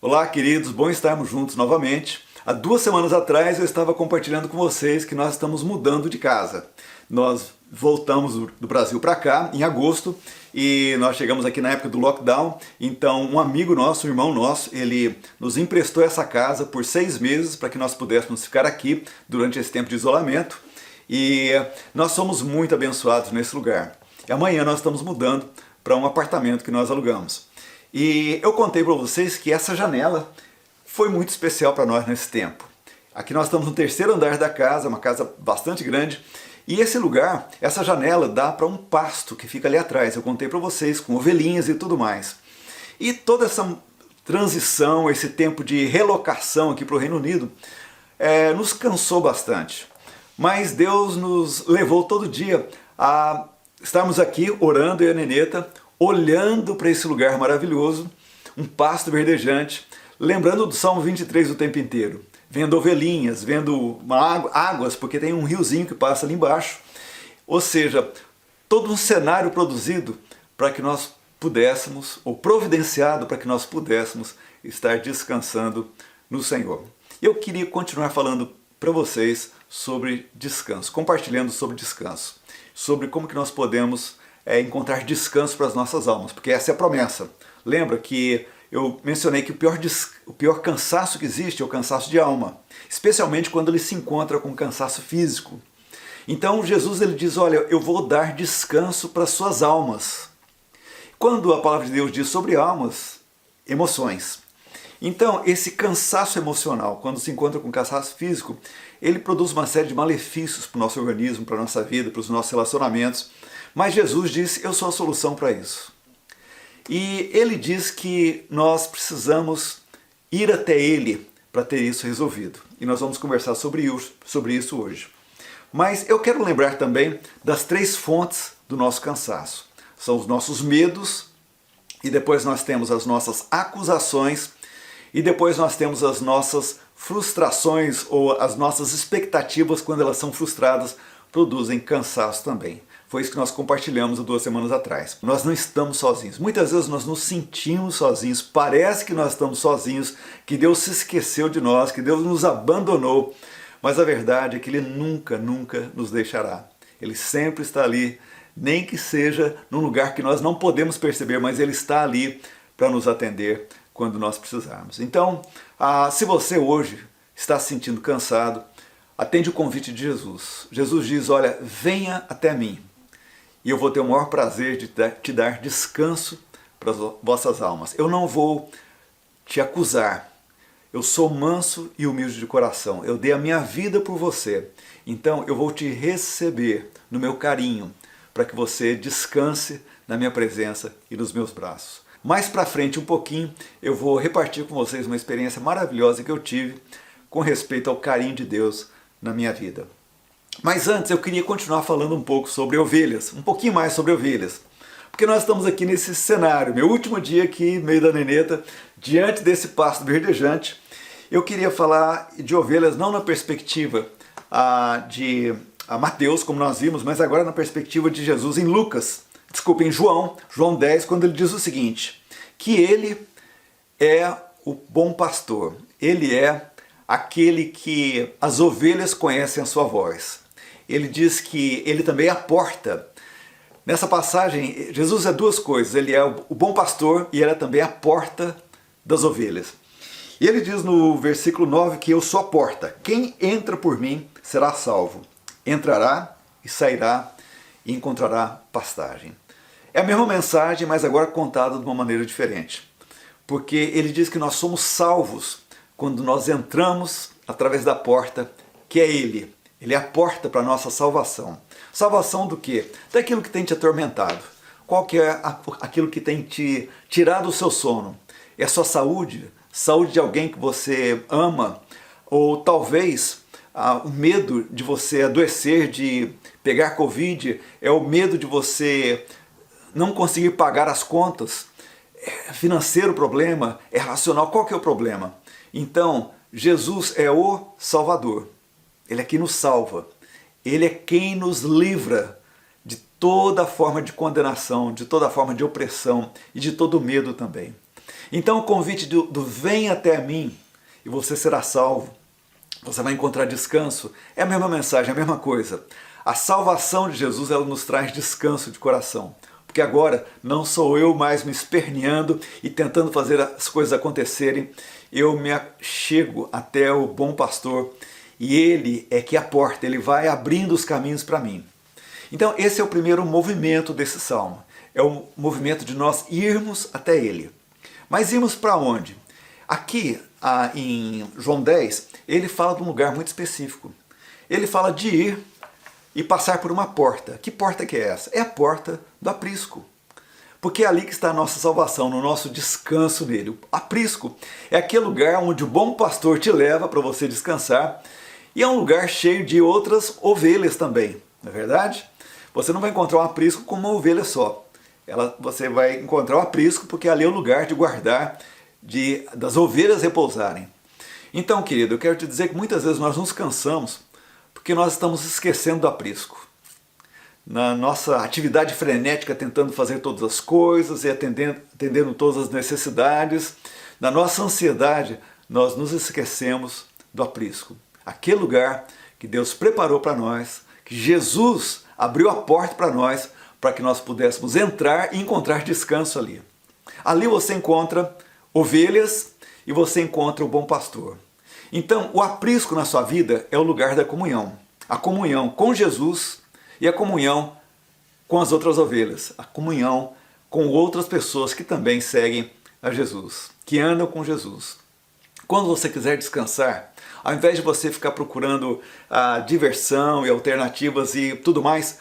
Olá, queridos, bom estarmos juntos novamente. Há 2 semanas atrás eu estava compartilhando com vocês que nós estamos mudando de casa. Nós voltamos do Brasil para cá em agosto e nós chegamos aqui na época do lockdown. Então um amigo nosso, um irmão nosso, ele nos emprestou essa casa por 6 meses para que nós pudéssemos ficar aqui durante esse tempo de isolamento. E nós somos muito abençoados nesse lugar. E amanhã nós estamos mudando para um apartamento que nós alugamos. E eu contei para vocês que essa janela foi muito especial para nós nesse tempo. Aqui nós estamos no 3º andar da casa, uma casa bastante grande, e esse lugar, essa janela dá para um pasto que fica ali atrás. Eu contei para vocês, com ovelhinhas e tudo mais. E toda essa transição, esse tempo de relocação aqui para o Reino Unido, nos cansou bastante. Mas Deus nos levou todo dia a estarmos aqui orando, eu e a Neneta, olhando para esse lugar maravilhoso, um pasto verdejante, lembrando do Salmo 23 o tempo inteiro, vendo ovelhinhas, vendo águas, porque tem um riozinho que passa ali embaixo, ou seja, todo um cenário produzido para que nós pudéssemos, ou providenciado para que nós pudéssemos estar descansando no Senhor. Eu queria continuar falando para vocês sobre descanso, compartilhando sobre descanso, sobre como que nós podemos encontrar descanso para as nossas almas, porque essa é a promessa. Lembra que eu mencionei que o pior cansaço que existe é o cansaço de alma, especialmente quando ele se encontra com cansaço físico. Então Jesus ele diz, olha, eu vou dar descanso para as suas almas. Quando a palavra de Deus diz sobre almas, emoções. Então esse cansaço emocional, quando se encontra com cansaço físico, ele produz uma série de malefícios para o nosso organismo, para a nossa vida, para os nossos relacionamentos. Mas Jesus disse, eu sou a solução para isso. E ele diz que nós precisamos ir até ele para ter isso resolvido. E nós vamos conversar sobre isso hoje. Mas eu quero lembrar também das 3 fontes do nosso cansaço. São os nossos medos, e depois nós temos as nossas acusações, e depois nós temos as nossas frustrações ou as nossas expectativas, quando elas são frustradas, produzem cansaço também. Foi isso que nós compartilhamos há 2 semanas atrás. Nós não estamos sozinhos. Muitas vezes nós nos sentimos sozinhos, parece que nós estamos sozinhos, que Deus se esqueceu de nós, que Deus nos abandonou. Mas a verdade é que Ele nunca, nunca nos deixará. Ele sempre está ali, nem que seja num lugar que nós não podemos perceber, mas Ele está ali para nos atender quando nós precisarmos. Então, se você hoje está se sentindo cansado, atende o convite de Jesus. Jesus diz, olha, venha até mim. E eu vou ter o maior prazer de te dar descanso para as vossas almas. Eu não vou te acusar. Eu sou manso e humilde de coração. Eu dei a minha vida por você. Então eu vou te receber no meu carinho, para que você descanse na minha presença e nos meus braços. Mais para frente um pouquinho, eu vou repartir com vocês uma experiência maravilhosa que eu tive com respeito ao carinho de Deus na minha vida. Mas antes eu queria continuar falando um pouco sobre ovelhas, um pouquinho mais sobre ovelhas. Porque nós estamos aqui nesse cenário, meu último dia aqui, no meio da Neneta, diante desse pasto verdejante. Eu queria falar de ovelhas não na perspectiva de Mateus, como nós vimos, mas agora na perspectiva de Jesus em em João 10, quando ele diz o seguinte, que ele é o bom pastor, ele é aquele que as ovelhas conhecem a sua voz. Ele diz que ele também é a porta. Nessa passagem, Jesus é 2 coisas. Ele é o bom pastor e ele é também a porta das ovelhas. E ele diz no versículo 9 que eu sou a porta. Quem entra por mim será salvo. Entrará e sairá e encontrará pastagem. É a mesma mensagem, mas agora contada de uma maneira diferente. Porque ele diz que nós somos salvos quando nós entramos através da porta, que é Ele. Ele é a porta para a nossa salvação. Salvação do quê? Daquilo que tem te atormentado. Qual que é aquilo que tem te tirado o seu sono? É a sua saúde? Saúde de alguém que você ama? Ou talvez o medo de você adoecer, de pegar Covid? É o medo de você não conseguir pagar as contas? É financeiro o problema? É racional? Qual que é o problema? Então, Jesus é o Salvador. Ele é quem nos salva. Ele é quem nos livra de toda forma de condenação, de toda forma de opressão e de todo medo também. Então o convite do vem até mim e você será salvo, você vai encontrar descanso, é a mesma mensagem, é a mesma coisa. A salvação de Jesus, ela nos traz descanso de coração. Porque agora não sou eu mais me esperneando e tentando fazer as coisas acontecerem, eu me chego até o bom pastor e ele é que é a porta, ele vai abrindo os caminhos para mim. Então esse é o primeiro movimento desse salmo, é o movimento de nós irmos até ele. Mas irmos para onde? Aqui em João 10, ele fala de um lugar muito específico. Ele fala de ir e passar por uma porta. Que porta que é essa? É a porta do aprisco. Porque é ali que está a nossa salvação, no nosso descanso nele. O aprisco é aquele lugar onde o bom pastor te leva para você descansar e é um lugar cheio de outras ovelhas também, não é verdade? Você não vai encontrar um aprisco com uma ovelha só. Você vai encontrar o aprisco porque ali é o lugar de guardar, das ovelhas repousarem. Então, querido, eu quero te dizer que muitas vezes nós nos cansamos porque nós estamos esquecendo do aprisco. Na nossa atividade frenética, tentando fazer todas as coisas e atendendo todas as necessidades, na nossa ansiedade, nós nos esquecemos do aprisco. Aquele lugar que Deus preparou para nós, que Jesus abriu a porta para nós, para que nós pudéssemos entrar e encontrar descanso ali. Ali você encontra ovelhas e você encontra o bom pastor. Então, o aprisco na sua vida é o lugar da comunhão. A comunhão com Jesus e a comunhão com as outras ovelhas. A comunhão com outras pessoas que também seguem a Jesus, que andam com Jesus. Quando você quiser descansar, ao invés de você ficar procurando a diversão e alternativas e tudo mais,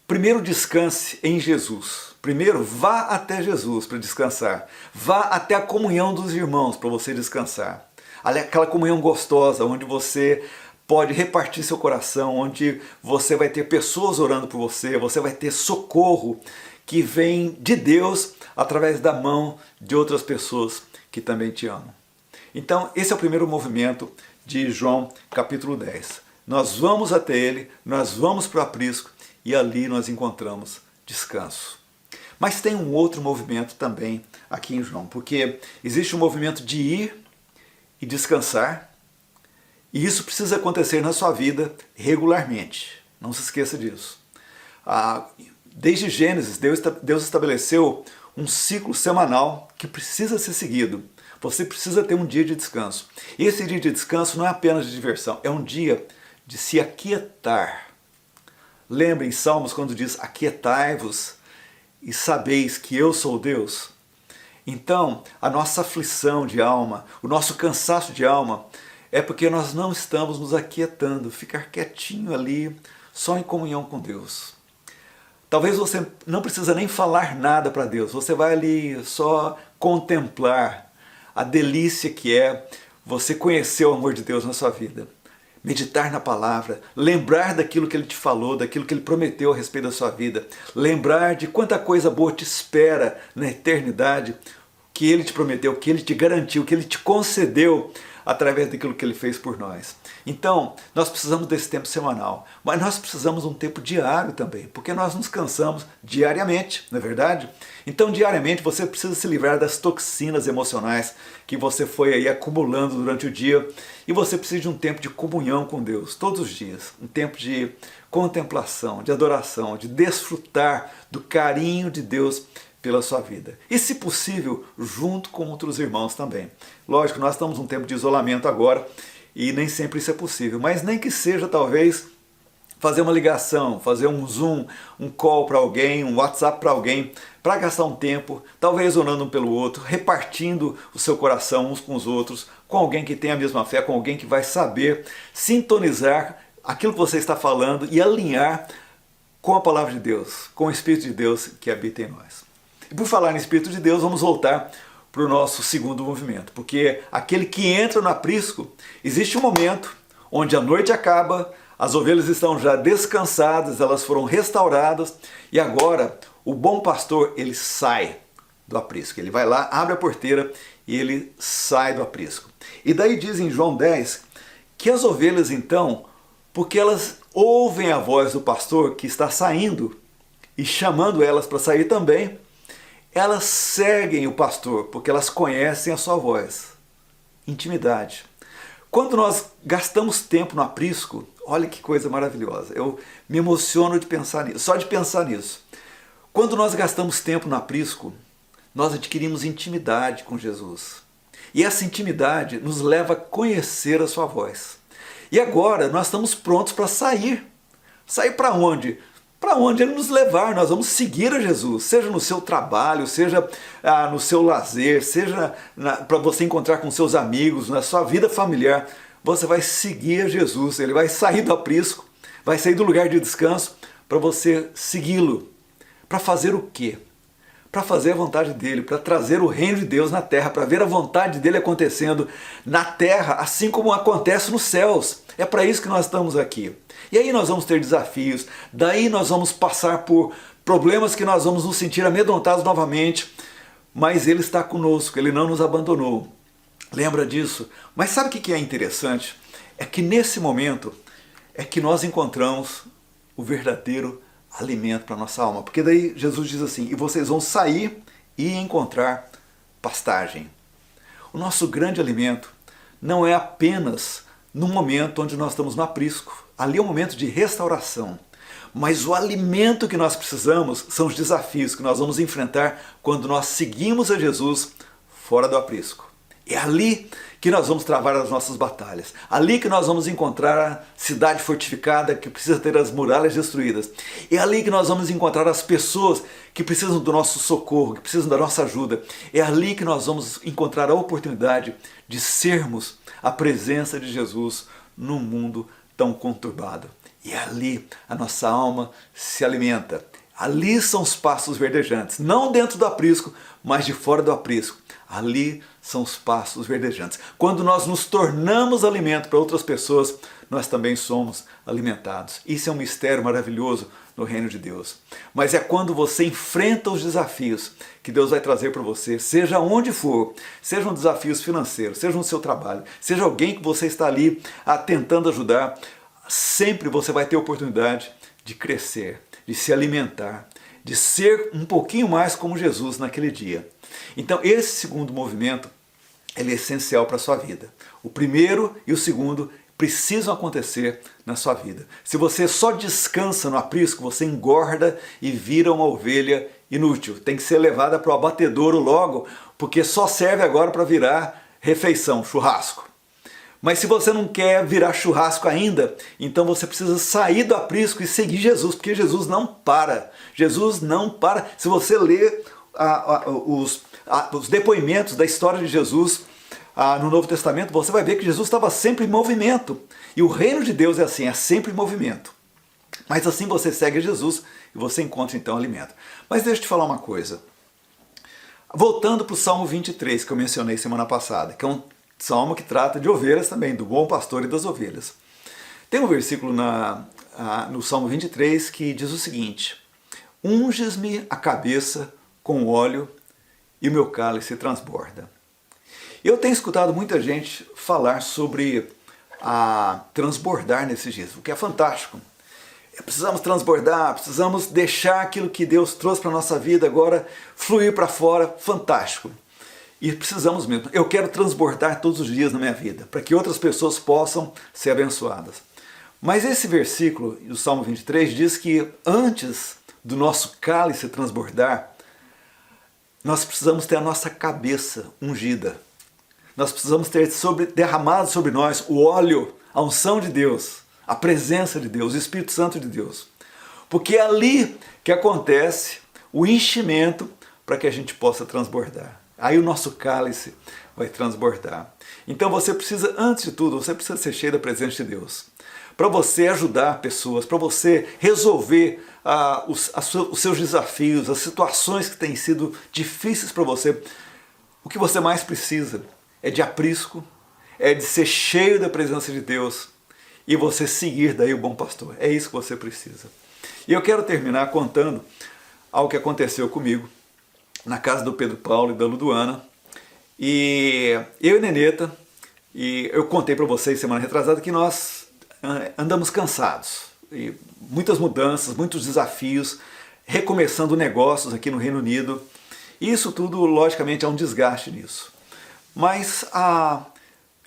primeiro descanse em Jesus. Primeiro vá até Jesus para descansar. Vá até a comunhão dos irmãos para você descansar. Aquela comunhão gostosa, onde você pode repartir seu coração, onde você vai ter pessoas orando por você, você vai ter socorro que vem de Deus através da mão de outras pessoas que também te amam. Então, esse é o primeiro movimento de João capítulo 10. Nós vamos até ele, nós vamos para o aprisco e ali nós encontramos descanso. Mas tem um outro movimento também aqui em João, porque existe um movimento de ir e descansar, e isso precisa acontecer na sua vida regularmente. Não se esqueça disso. Desde Gênesis, Deus estabeleceu um ciclo semanal que precisa ser seguido. Você precisa ter um dia de descanso. E esse dia de descanso não é apenas de diversão, é um dia de se aquietar. Lembra em Salmos quando diz: aquietai-vos e sabeis que eu sou Deus? Então, a nossa aflição de alma, o nosso cansaço de alma, é porque nós não estamos nos aquietando, ficar quietinho ali, só em comunhão com Deus. Talvez você não precisa nem falar nada para Deus, você vai ali só contemplar a delícia que é você conhecer o amor de Deus na sua vida. Meditar na palavra, lembrar daquilo que Ele te falou, daquilo que Ele prometeu a respeito da sua vida, lembrar de quanta coisa boa te espera na eternidade, que Ele te prometeu, que Ele te garantiu, que Ele te concedeu através daquilo que Ele fez por nós. Então, nós precisamos desse tempo semanal, mas nós precisamos de um tempo diário também, porque nós nos cansamos diariamente, não é verdade? Então, diariamente, você precisa se livrar das toxinas emocionais que você foi aí acumulando durante o dia, e você precisa de um tempo de comunhão com Deus, todos os dias, um tempo de contemplação, de adoração, de desfrutar do carinho de Deus pela sua vida. E, se possível, junto com outros irmãos também. Lógico, nós estamos num tempo de isolamento agora e nem sempre isso é possível, mas nem que seja, talvez, fazer uma ligação, fazer um Zoom, um call para alguém, um WhatsApp para alguém, para gastar um tempo, talvez orando um pelo outro, repartindo o seu coração uns com os outros, com alguém que tem a mesma fé, com alguém que vai saber sintonizar aquilo que você está falando e alinhar com a palavra de Deus, com o Espírito de Deus que habita em nós. E por falar em Espírito de Deus, vamos voltar para o nosso segundo movimento, porque aquele que entra no aprisco, existe um momento onde a noite acaba, as ovelhas estão já descansadas, elas foram restauradas, e agora o bom pastor, ele sai do aprisco. Ele vai lá, abre a porteira e ele sai do aprisco. E daí diz em João 10 que as ovelhas então, porque elas ouvem a voz do pastor que está saindo e chamando elas para sair também, elas seguem o pastor porque elas conhecem a sua voz. Intimidade. Quando nós gastamos tempo no aprisco, olha que coisa maravilhosa. Eu me emociono de pensar nisso, só de pensar nisso. Quando nós gastamos tempo no aprisco, nós adquirimos intimidade com Jesus. E essa intimidade nos leva a conhecer a sua voz. E agora nós estamos prontos para sair. Sair para onde? Para onde Ele nos levar. Nós vamos seguir a Jesus, seja no seu trabalho, seja no seu lazer, seja para você encontrar com seus amigos, na sua vida familiar. Você vai seguir a Jesus. Ele vai sair do aprisco, vai sair do lugar de descanso para você segui-lo. Para fazer o quê? Para fazer a vontade dele, para trazer o reino de Deus na terra, para ver a vontade dele acontecendo na terra, assim como acontece nos céus. É para isso que nós estamos aqui. E aí nós vamos ter desafios, daí nós vamos passar por problemas que nós vamos nos sentir amedrontados novamente, mas Ele está conosco, Ele não nos abandonou. Lembra disso? Mas sabe o que é interessante? É que nesse momento é que nós encontramos o verdadeiro alimento para a nossa alma. Porque daí Jesus diz assim, e vocês vão sair e encontrar pastagem. O nosso grande alimento não é apenas no momento onde nós estamos no aprisco. Ali é um momento de restauração. Mas o alimento que nós precisamos são os desafios que nós vamos enfrentar quando nós seguimos a Jesus fora do aprisco. É ali que nós vamos travar as nossas batalhas. Ali que nós vamos encontrar a cidade fortificada que precisa ter as muralhas destruídas. É ali que nós vamos encontrar as pessoas que precisam do nosso socorro, que precisam da nossa ajuda. É ali que nós vamos encontrar a oportunidade de sermos a presença de Jesus num mundo tão conturbado. E ali a nossa alma se alimenta. Ali são os pastos verdejantes, não dentro do aprisco, mas de fora do aprisco. Ali são os pastos verdejantes. Quando nós nos tornamos alimento para outras pessoas, nós também somos alimentados. Isso é um mistério maravilhoso no reino de Deus. Mas é quando você enfrenta os desafios que Deus vai trazer para você, seja onde for, sejam desafios financeiros, seja no seu trabalho, seja alguém que você está ali tentando ajudar, sempre você vai ter oportunidade de crescer, de se alimentar, de ser um pouquinho mais como Jesus naquele dia. Então esse segundo movimento ele é essencial para a sua vida. O primeiro e o segundo precisam acontecer na sua vida. Se você só descansa no aprisco, você engorda e vira uma ovelha inútil. Tem que ser levada para o abatedouro logo, porque só serve agora para virar refeição, churrasco. Mas se você não quer virar churrasco ainda, então você precisa sair do aprisco e seguir Jesus, porque Jesus não para. Jesus não para. Se você ler os depoimentos da história de Jesus no Novo Testamento, você vai ver que Jesus estava sempre em movimento. E o reino de Deus é assim, é sempre em movimento. Mas assim você segue Jesus e você encontra então alimento. Mas deixa eu te falar uma coisa. Voltando para o Salmo 23, que eu mencionei semana passada, que é um salmo que trata de ovelhas também, do bom pastor e das ovelhas. Tem um versículo no Salmo 23 que diz o seguinte: unges-me a cabeça com óleo e o meu cálice transborda. Eu tenho escutado muita gente falar sobre transbordar nesses dias, o que é fantástico. Precisamos transbordar, precisamos deixar aquilo que Deus trouxe para a nossa vida agora fluir para fora, fantástico. E precisamos mesmo. Eu quero transbordar todos os dias na minha vida, para que outras pessoas possam ser abençoadas. Mas esse versículo do Salmo 23 diz que antes do nosso cálice transbordar, nós precisamos ter a nossa cabeça ungida. Nós precisamos ter derramado sobre nós o óleo, a unção de Deus, a presença de Deus, o Espírito Santo de Deus. Porque é ali que acontece o enchimento para que a gente possa transbordar. Aí o nosso cálice vai transbordar. Então você precisa, antes de tudo, você precisa ser cheio da presença de Deus. Para você ajudar pessoas, para você resolver os seus desafios, as situações que têm sido difíceis para você. O que você mais precisa é de aprisco, é de ser cheio da presença de Deus e você seguir daí o bom pastor. É isso que você precisa. E eu quero terminar contando algo que aconteceu comigo na casa do Pedro Paulo e da Luduana. E eu e Neneta, e eu contei para vocês semana retrasada que nós andamos cansados. E muitas mudanças, muitos desafios, recomeçando negócios aqui no Reino Unido. Isso tudo, logicamente, é um desgaste nisso. Mas,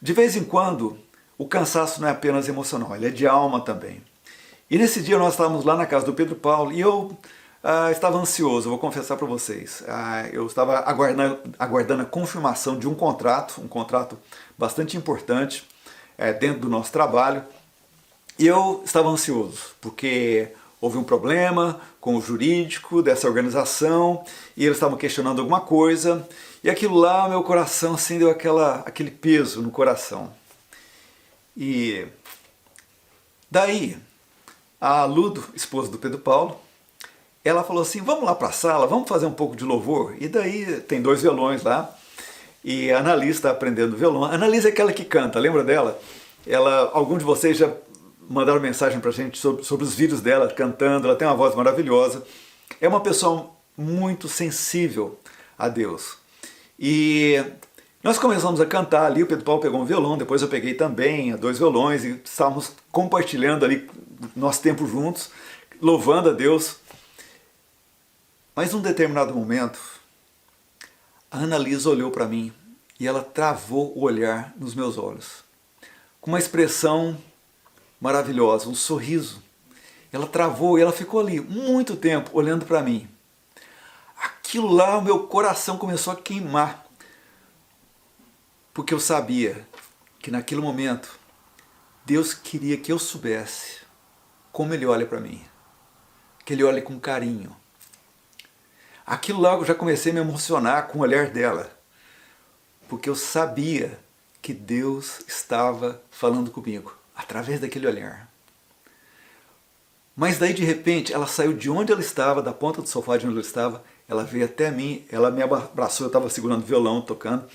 de vez em quando, o cansaço não é apenas emocional, ele é de alma também. E nesse dia nós estávamos lá na casa do Pedro Paulo e eu estava ansioso, vou confessar para vocês. Eu estava aguardando a confirmação de um contrato bastante importante dentro do nosso trabalho. E eu estava ansioso, porque houve um problema com o jurídico dessa organização e eles estavam questionando alguma coisa. E aquilo lá, meu coração assim, deu aquele peso no coração. E daí, a Ludo, esposa do Pedro Paulo, ela falou assim, vamos lá para a sala, vamos fazer um pouco de louvor. E daí tem 2 violões lá, e a Annalise está aprendendo violão. A Annalise é aquela que canta, lembra dela? Alguns de vocês já mandaram mensagem para a gente sobre os vídeos dela cantando, ela tem uma voz maravilhosa. É uma pessoa muito sensível a Deus. E nós começamos a cantar ali, o Pedro Paulo pegou um violão, depois eu peguei também 2 violões e estávamos compartilhando ali nosso tempo juntos, louvando a Deus. Mas num determinado momento, a Annalise olhou para mim e ela travou o olhar nos meus olhos, com uma expressão maravilhosa, um sorriso. Ela travou e ela ficou ali muito tempo olhando para mim. Aquilo lá, o meu coração começou a queimar, porque eu sabia que naquele momento Deus queria que eu soubesse como Ele olha para mim, que Ele olha com carinho. Aquilo lá eu já comecei a me emocionar com o olhar dela, porque eu sabia que Deus estava falando comigo, através daquele olhar. Mas daí de repente ela saiu de onde ela estava, da ponta do sofá de onde ela estava, ela veio até mim, ela me abraçou, eu estava segurando violão, tocando,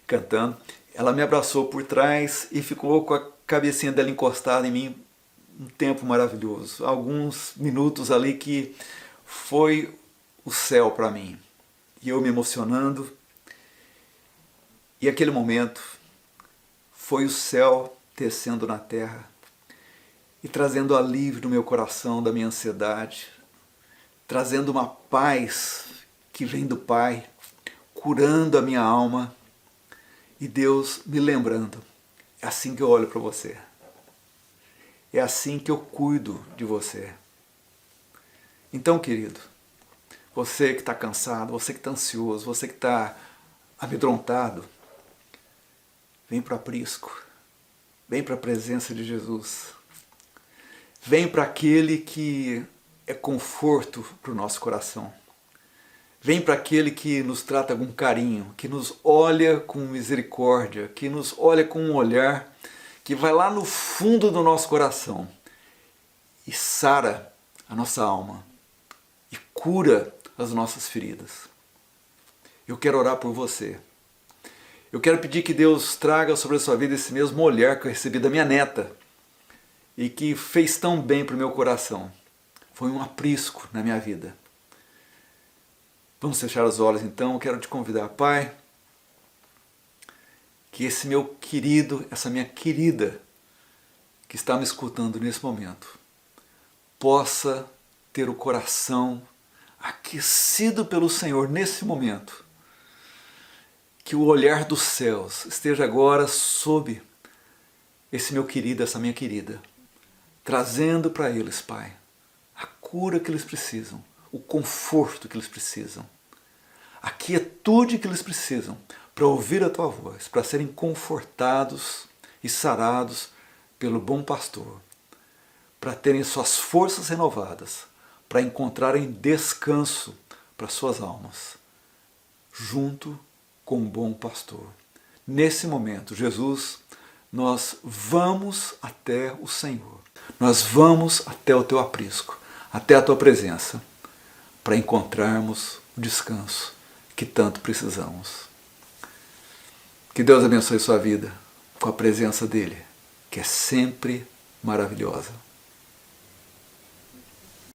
cantando, ela me abraçou por trás e ficou com a cabecinha dela encostada em mim, um tempo maravilhoso, alguns minutos ali que foi o céu para mim, e eu me emocionando, e aquele momento foi o céu descendo na terra e trazendo alívio no meu coração da minha ansiedade, trazendo uma paz que vem do Pai, curando a minha alma, e Deus me lembrando, é assim que eu olho para você, é assim que eu cuido de você. Então, querido, você que está cansado, você que está ansioso, você que está amedrontado, vem para o aprisco, vem para a presença de Jesus, vem para aquele que é conforto para o nosso coração, vem para aquele que nos trata com carinho, que nos olha com misericórdia, que nos olha com um olhar que vai lá no fundo do nosso coração e sara a nossa alma e cura as nossas feridas. Eu quero orar por você. Eu quero pedir que Deus traga sobre a sua vida esse mesmo olhar que eu recebi da minha neta e que fez tão bem para o meu coração. Foi um aprisco na minha vida. Vamos fechar os olhos então. Eu quero te convidar, Pai, que esse meu querido, essa minha querida que está me escutando nesse momento, possa ter o coração aquecido pelo Senhor nesse momento. Que o olhar dos céus esteja agora sob esse meu querido, essa minha querida, trazendo para eles, Pai, a cura que eles precisam, o conforto que eles precisam, a quietude que eles precisam para ouvir a Tua voz, para serem confortados e sarados pelo bom pastor, para terem suas forças renovadas, para encontrarem descanso para suas almas, junto com o bom pastor. Nesse momento, Jesus, nós vamos até o Senhor, nós vamos até o Teu aprisco, até a Tua presença, para encontrarmos o descanso que tanto precisamos. Que Deus abençoe sua vida com a presença dEle, que é sempre maravilhosa.